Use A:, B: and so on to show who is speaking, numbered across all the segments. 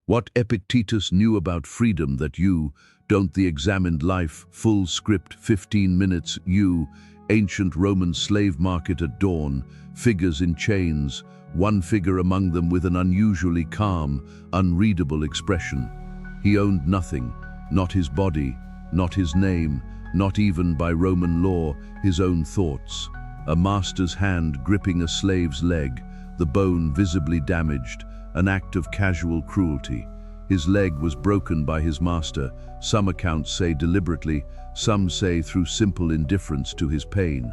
A: What Epictetus knew about freedom that you don't. The examined life, full script, 15 minutes. You, ancient Roman slave market at dawn, figures in chains, one figure among them with an unusually calm, unreadable expression. He owned nothing, not his body, not his name, not even by Roman law, his own thoughts. A master's hand gripping a slave's leg, the bone visibly damaged, an act of casual cruelty. His leg was broken by his master, some accounts say deliberately, some say through simple indifference to his pain.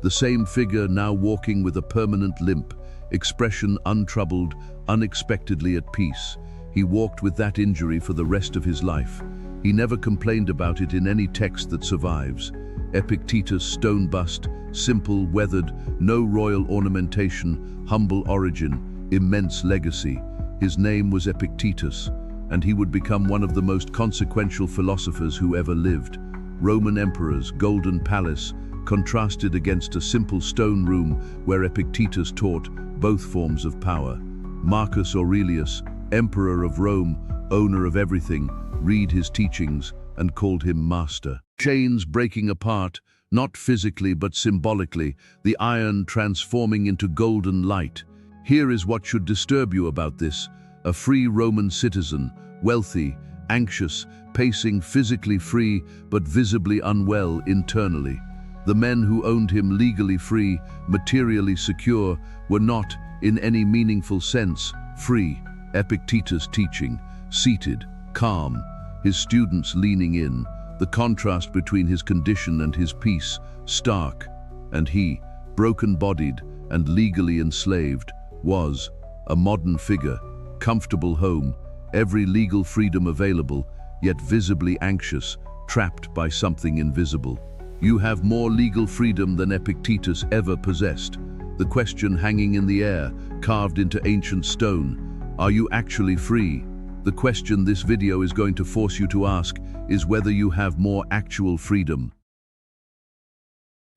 A: The same figure now walking with a permanent limp, expression untroubled, unexpectedly at peace. He walked with that injury for the rest of his life. He never complained about it in any text that survives. Epictetus, stone bust, simple, weathered, no royal ornamentation, humble origin, immense legacy. His name was Epictetus, and he would become one of the most consequential philosophers who ever lived. Roman emperors, golden palace, contrasted against a simple stone room where Epictetus taught both forms of power. Marcus Aurelius, emperor of Rome, owner of everything, read his teachings and called him master. Chains breaking apart, not physically but symbolically, the iron transforming into golden light. Here is what should disturb you about this: a free Roman citizen, wealthy, anxious, pacing physically free but visibly unwell internally. The men who owned him legally free, materially secure, were not, in any meaningful sense, free. Epictetus teaching, seated, calm, his students leaning in, the contrast between his condition and his peace, stark, and he, broken-bodied and legally enslaved, was a modern figure, comfortable home, every legal freedom available, yet visibly anxious, trapped by something invisible. You have more legal freedom than Epictetus ever possessed. The question hanging in the air, carved into ancient stone: are you actually free? The question this video is going to force you to ask is whether you have more actual freedom.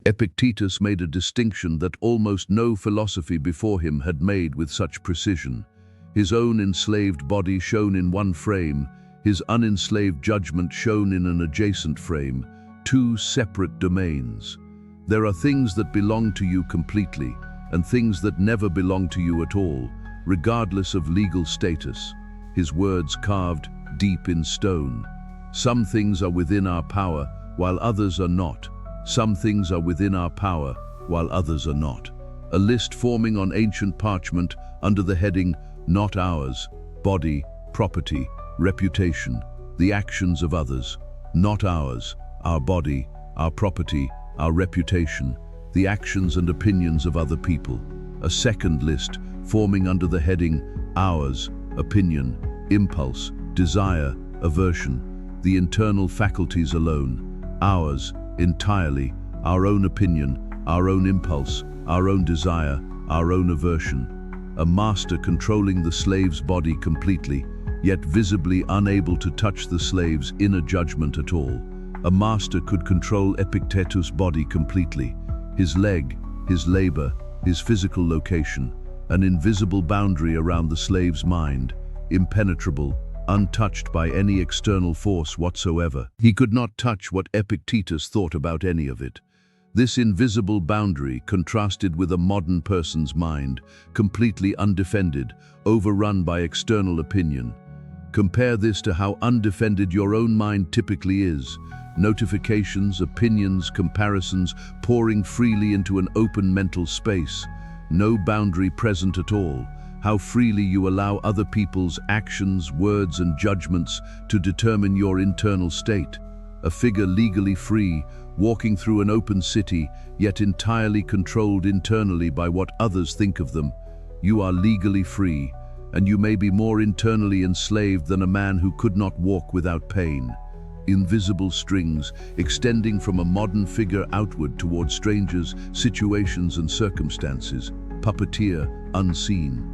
A: Epictetus made a distinction that almost no philosophy before him had made with such precision. His own enslaved body shown in one frame, his unenslaved judgment shown in an adjacent frame, two separate domains. There are things that belong to you completely, and things that never belong to you at all, regardless of legal status. His words carved deep in stone. Some things are within our power, while others are not. Some things are within our power, while others are not. A list forming on ancient parchment under the heading, not ours: body, property, reputation, the actions of others. Not ours: our body, our property, our reputation, the actions and opinions of other people. A second list forming under the heading, ours: opinion, impulse, desire, aversion, the internal faculties alone. Ours, entirely, our own opinion, our own impulse, our own desire, our own aversion. A master controlling the slave's body completely, yet visibly unable to touch the slave's inner judgment at all. A master could control Epictetus' body completely, his leg, his labor, his physical location, an invisible boundary around the slave's mind, impenetrable, untouched by any external force whatsoever. He could not touch what Epictetus thought about any of it. This invisible boundary contrasted with a modern person's mind, completely undefended, overrun by external opinion. Compare this to how undefended your own mind typically is. Notifications, opinions, comparisons pouring freely into an open mental space. No boundary present at all. How freely you allow other people's actions, words, and judgments to determine your internal state. A figure legally free, walking through an open city, yet entirely controlled internally by what others think of them. You are legally free, and you may be more internally enslaved than a man who could not walk without pain. Invisible strings extending from a modern figure outward toward strangers, situations, and circumstances. Puppeteer, unseen.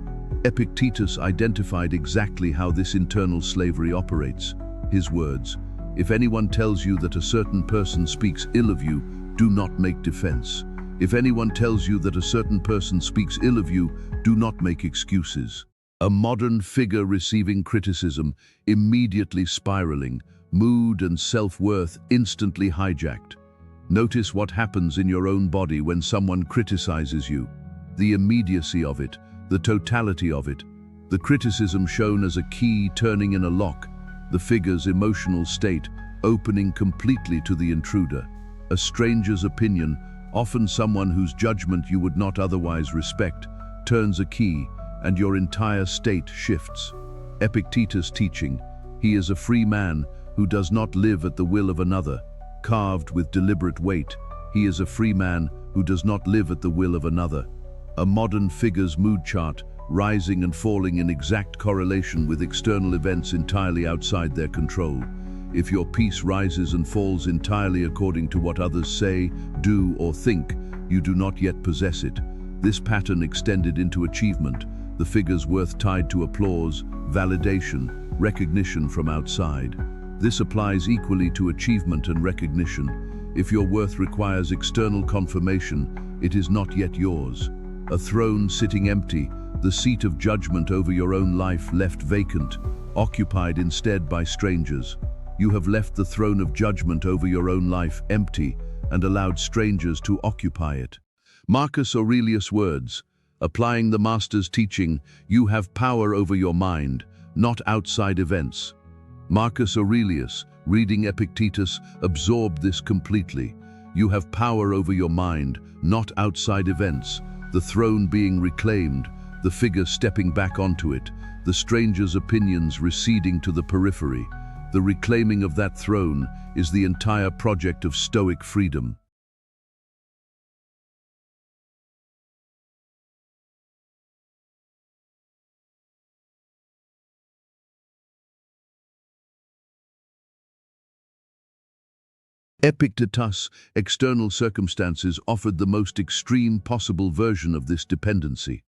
A: Epictetus identified exactly how this internal slavery operates. His words: if anyone tells you that a certain person speaks ill of you, do not make defense. If anyone tells you that a certain person speaks ill of you, do not make excuses. A modern figure receiving criticism, immediately spiraling, mood and self-worth instantly hijacked. Notice what happens in your own body when someone criticizes you. The immediacy of it, the totality of it. The criticism shown as a key turning in a lock, the figure's emotional state opening completely to the intruder. A stranger's opinion, often someone whose judgment you would not otherwise respect, turns a key, and your entire state shifts. Epictetus teaching, he is a free man who does not live at the will of another, carved with deliberate weight. He is a free man who does not live at the will of another. A modern figure's mood chart, rising and falling in exact correlation with external events entirely outside their control. If your peace rises and falls entirely according to what others say, do, or think, you do not yet possess it. This pattern extended into achievement, the figure's worth tied to applause, validation, recognition from outside. This applies equally to achievement and recognition. If your worth requires external confirmation, it is not yet yours. A throne sitting empty, the seat of judgment over your own life left vacant, occupied instead by strangers. You have left the throne of judgment over your own life empty and allowed strangers to occupy it. Marcus Aurelius' words, applying the master's teaching, you have power over your mind, not outside events. Marcus Aurelius, reading Epictetus, absorbed this completely. You have power over your mind, not outside events. The throne being reclaimed, the figure stepping back onto it, the stranger's opinions receding to the periphery. The reclaiming of that throne is the entire project of Stoic freedom. Epictetus, external circumstances offered the most extreme possible version of this dependency.